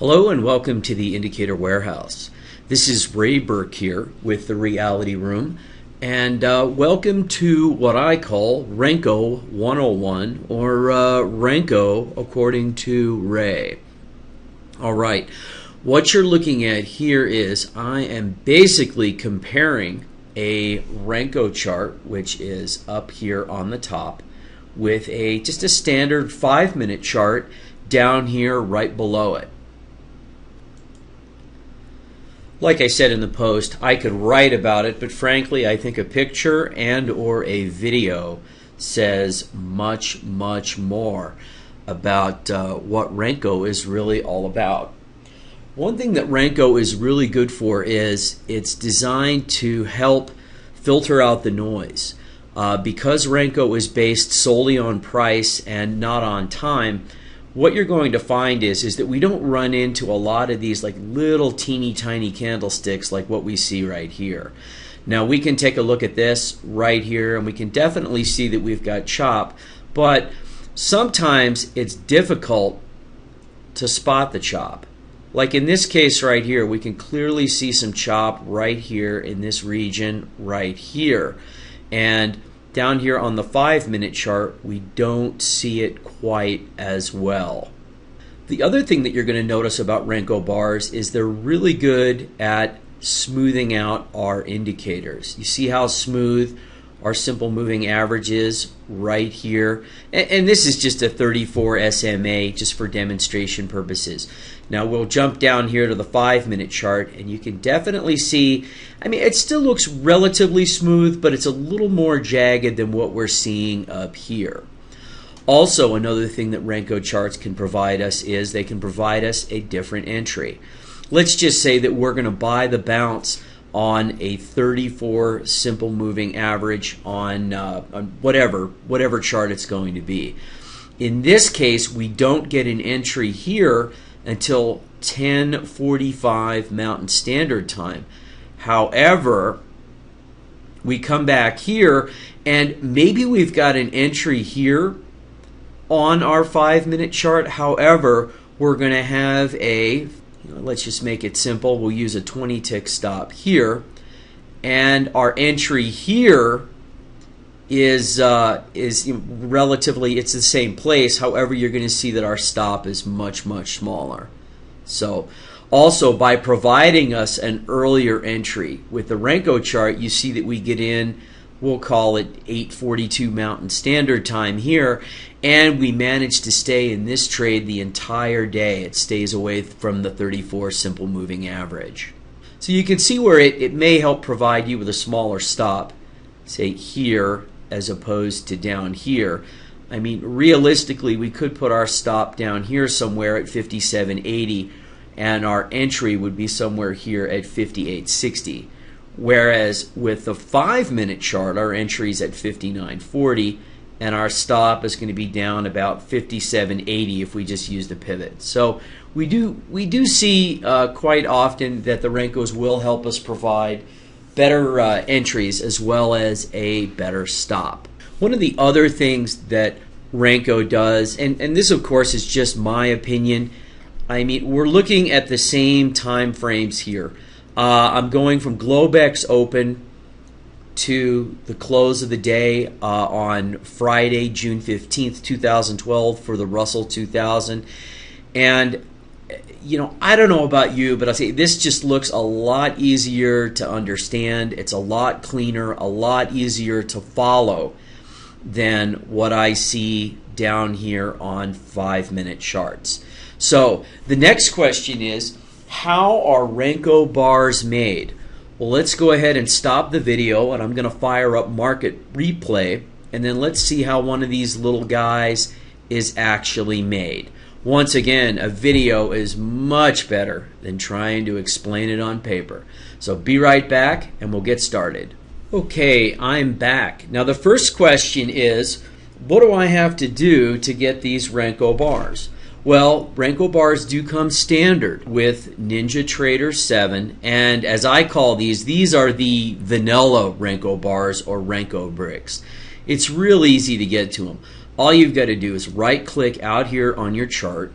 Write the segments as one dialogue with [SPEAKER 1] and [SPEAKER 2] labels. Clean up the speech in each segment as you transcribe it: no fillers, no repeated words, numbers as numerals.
[SPEAKER 1] Hello and welcome to the Indicator Warehouse. This is Ray Burke here with the Reality Room, and welcome to what I call Renko 101, or Renko according to Ray. Alright, what you're looking at here is I am basically comparing a Renko chart, which is up here on the top, with just a standard 5-minute chart down here right below it. Like I said in the post, I could write about it, but frankly I think a picture and or a video says much more about what Renko is really all about. One thing that Renko is really good for is it's designed to help filter out the noise. Because Renko is based solely on price and not on time, what you're going to find is that we don't run into a lot of these like little teeny tiny candlesticks like what we see right here. Now we can take a look at this right here and we can definitely see that we've got chop, but sometimes it's difficult to spot the chop. Like in this case right here, we can clearly see some chop right here in this region right here. And down here on the 5-minute chart, we don't see it quite as well. The other thing that you're going to notice about Renko bars is they're really good at smoothing out our indicators. You see how smooth our simple moving average is right here, and this is just a 34 SMA just for demonstration purposes. Now we'll jump down here to the 5-minute chart and you can definitely see, I mean, it still looks relatively smooth, but it's a little more jagged than what we're seeing up here. Also, another thing that Renko charts can provide us is they can provide us a different entry. Let's just say that we're going to buy the bounce on a 34 simple moving average on whatever chart it's going to be. In this case, we don't get an entry here until 10:45 Mountain Standard Time. However, we come back here and maybe we've got an entry here on our 5-minute chart. However, we're going to have let's just make it simple. We'll use a 20-tick stop here, and our entry here is relatively, it's the same place. However, you're going to see that our stop is much smaller. So also by providing us an earlier entry with the Renko chart, you see that we get in, we'll call it 8:42 Mountain Standard Time here, and we manage to stay in this trade the entire day. It stays away from the 34 simple moving average. So you can see where it may help provide you with a smaller stop, say here as opposed to down here. I mean, realistically, we could put our stop down here somewhere at 57.80 and our entry would be somewhere here at 58.60. Whereas with the 5-minute chart, our entry is at 59.40 and our stop is going to be down about 57.80 if we just use the pivot. So we do see quite often that the Renkos will help us provide better entries as well as a better stop. One of the other things that Renko does, and this of course is just my opinion, I mean, we're looking at the same time frames here. I'm going from Globex open to the close of the day on Friday, June 15th, 2012 for the Russell 2000. And, you know, I don't know about you, but I'll say this just looks a lot easier to understand. It's a lot cleaner, a lot easier to follow than what I see down here on 5-minute charts. So the next question is, how are Renko bars made? Well, let's go ahead and stop the video and I'm going to fire up market replay and then let's see how one of these little guys is actually made. Once again, a video is much better than trying to explain it on paper. So be right back and we'll get started. Okay, I'm back. Now the first question is, what do I have to do to get these Renko bars? Well, Renko bars do come standard with NinjaTrader 7, and as I call these are the vanilla Renko bars or Renko bricks. It's real easy to get to them. All you've got to do is right click out here on your chart,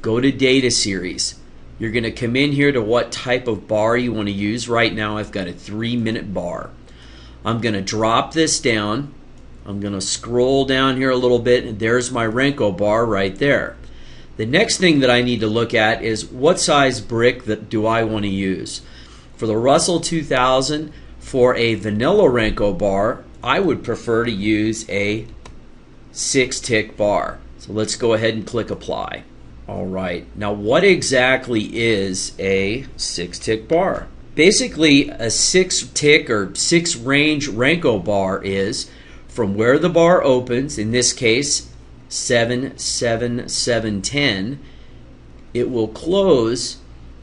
[SPEAKER 1] go to data series, You're going to come in here to what type of bar you want to use. Right now I've got a 3-minute bar. I'm going to drop this down. I'm going to scroll down here a little bit, and there's my Renko bar right there. The next thing that I need to look at is what size brick do I want to use. For the Russell 2000, for a vanilla Renko bar, I would prefer to use a 6-tick bar. So let's go ahead and click apply. Alright, now what exactly is a 6-tick bar? Basically, a 6-tick or 6-range Renko bar is from where the bar opens, in this case 77710, it will close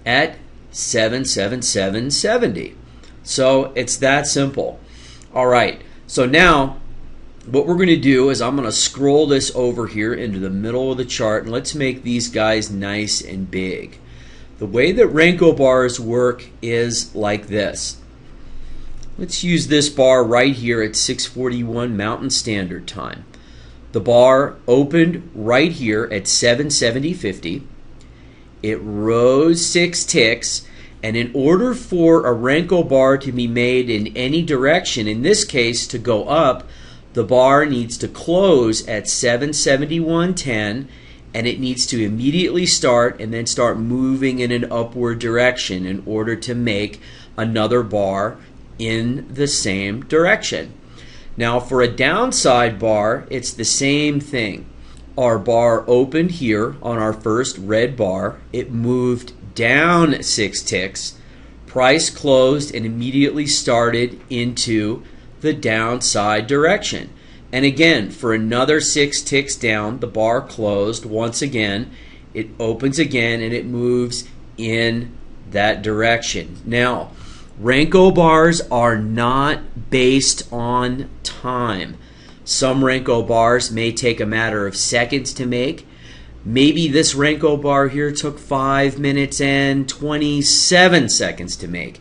[SPEAKER 1] at 77770. So it's that simple. Alright, so now what we're going to do is I'm going to scroll this over here into the middle of the chart, and let's make these guys nice and big. The way that Renko bars work is like this. Let's use this bar right here at 6:41 Mountain Standard Time. The bar opened right here at 770.50. It rose 6 ticks, and in order for a Renko bar to be made in any direction, in this case to go up, the bar needs to close at 771.10, and it needs to immediately start and then start moving in an upward direction in order to make another bar in the same direction. Now for a downside bar, it's the same thing. Our bar opened here on our first red bar. It moved down 6 ticks. Price closed and immediately started into the downside direction. And again, for another 6 ticks down, the bar closed once again. It opens again and it moves in that direction. Now, Renko bars are not based on time. Some Renko bars may take a matter of seconds to make. Maybe this Renko bar here took 5 minutes and 27 seconds to make.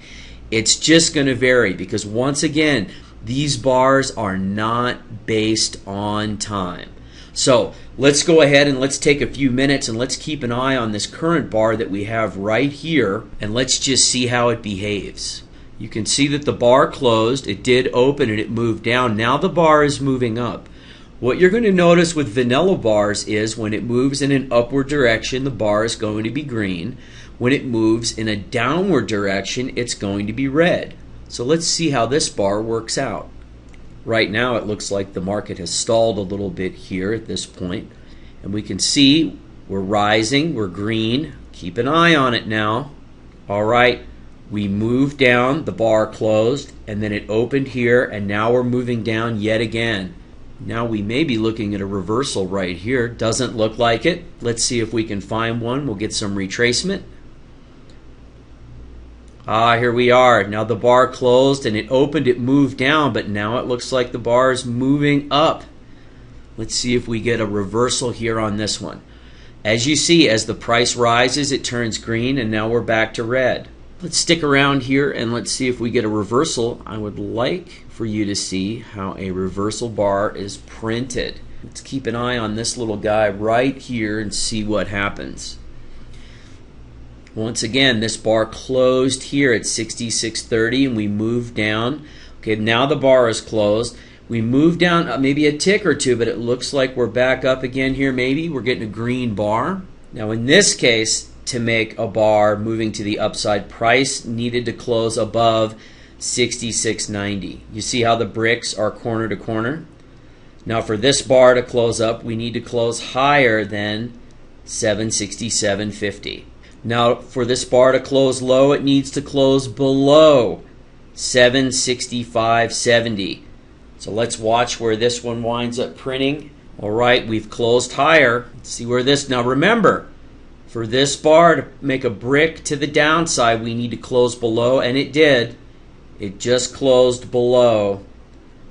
[SPEAKER 1] It's just going to vary because once again, these bars are not based on time. So let's go ahead and let's take a few minutes and let's keep an eye on this current bar that we have right here, and let's just see how it behaves. You can see that the bar closed, it did open and it moved down. Now the bar is moving up. What you're going to notice with vanilla bars is when it moves in an upward direction, the bar is going to be green. When it moves in a downward direction, it's going to be red. So let's see how this bar works out. Right now it looks like the market has stalled a little bit here at this point. And we can see we're rising, we're green. Keep an eye on it now. Alright, we moved down, the bar closed, and then it opened here, and now we're moving down yet again. Now we may be looking at a reversal right here. Doesn't look like it. Let's see if we can find one. We'll get some retracement. Here we are. Now the bar closed and it opened, it moved down, but now it looks like the bar is moving up. Let's see if we get a reversal here on this one. As you see, as the price rises, it turns green, and now we're back to red. Let's stick around here and let's see if we get a reversal. I would like for you to see how a reversal bar is printed. Let's keep an eye on this little guy right here and see what happens. Once again, this bar closed here at 66.30 and we moved down. Okay, now the bar is closed. We moved down maybe a tick or two, but it looks like we're back up again here maybe. We're getting a green bar. Now in this case, to make a bar moving to the upside, price needed to close above 66.90. You see how the bricks are corner to corner? Now for this bar to close up, we need to close higher than 767.50. Now for this bar to close low, it needs to close below 765.70. So let's watch where this one winds up printing. Alright, we've closed higher. Let's see where this, now remember, for this bar to make a brick to the downside, we need to close below, and it did. It just closed below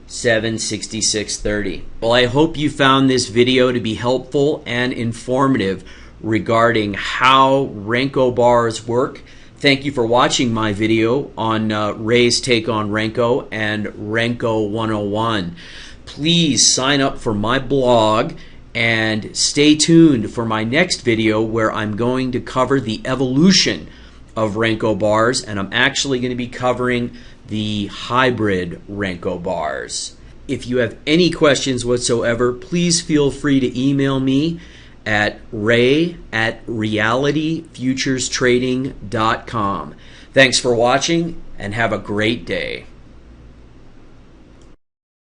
[SPEAKER 1] 766.30. Well, I hope you found this video to be helpful and informative regarding how Renko bars work. Thank you for watching my video on Ray's take on Renko and Renko 101. Please sign up for my blog And stay tuned for my next video where I'm going to cover the evolution of Renko Bars, and I'm actually going to be covering the hybrid Renko Bars. If you have any questions whatsoever, please feel free to email me at ray@realityfuturestrading.com. Thanks for watching and have a great day.